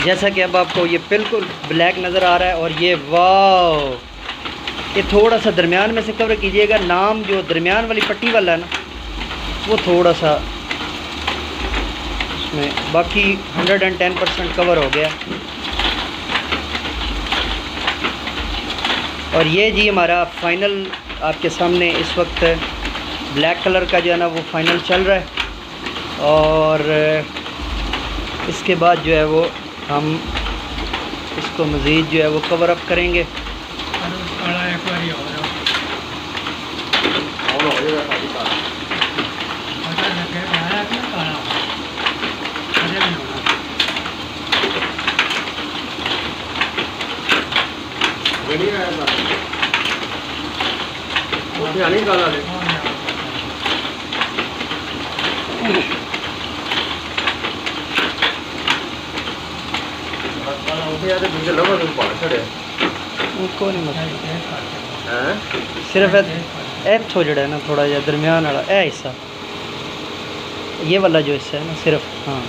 जैसा कि अब आपको ये बिल्कुल ब्लैक नज़र आ रहा है। और ये वाह, ये थोड़ा सा दरमियान में से कवर कीजिएगा, नाम जो दरमियान वाली पट्टी वाला है ना वो थोड़ा सा उसमें, बाकी 110% कवर हो गया। और ये जी हमारा फाइनल आपके सामने इस वक्त ब्लैक कलर का जो है ना वो फाइनल चल रहा है। और इसके बाद जो है वो हम इसको मज़ीद जो है वो कवर अप करेंगे। सिर्फ ऐप हो जड़ा है ना थोड़ा जहा दरमियान वाला ए हिस्सा, ये वाला जो हिस्सा है ना सिर्फ, हाँ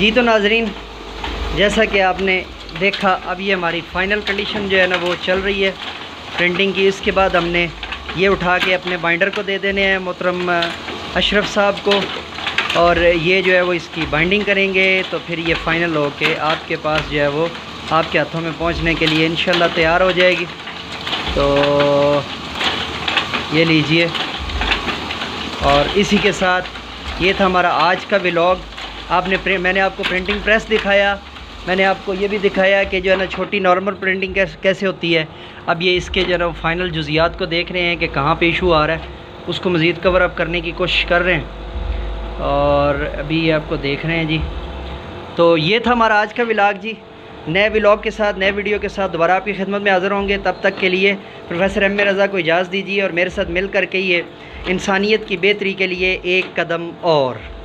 जी। तो नाजरीन, जैसा कि आपने देखा, अब ये हमारी फ़ाइनल कंडीशन जो है ना वो चल रही है प्रिंटिंग की। इसके बाद हमने ये उठा के अपने बाइंडर को दे देने हैं मोहतरम अशरफ साहब को, और ये जो है वो इसकी बाइंडिंग करेंगे। तो फिर ये फ़ाइनल हो के आपके पास जो है वो आपके हाथों में पहुंचने के लिए इंशाल्लाह तैयार हो जाएगी। तो ये लीजिए, और इसी के साथ ये था हमारा आज का व्लॉग। मैंने आपको प्रिंटिंग प्रेस दिखाया, मैंने आपको ये भी दिखाया कि जो है ना छोटी नॉर्मल प्रिंटिंग कैसे होती है। अब ये इसके जो है ना फाइनल जुज़ियात को देख रहे हैं कि कहाँ पे इशू आ रहा है, उसको मज़ीद कवर अप करने की कोशिश कर रहे हैं। और अभी ये आपको देख रहे हैं जी। तो ये था हमारा आज का व्लॉग जी। नए व्लॉग के साथ, नए वीडियो के साथ दोबारा आपकी खिदमत में हाज़िर होंगे। तब तक के लिए प्रोफेसर एम ए रज़ा को इजाज़त दीजिए, और मेरे साथ मिल कर के ये इंसानियत की बेहतरी के लिए एक कदम और।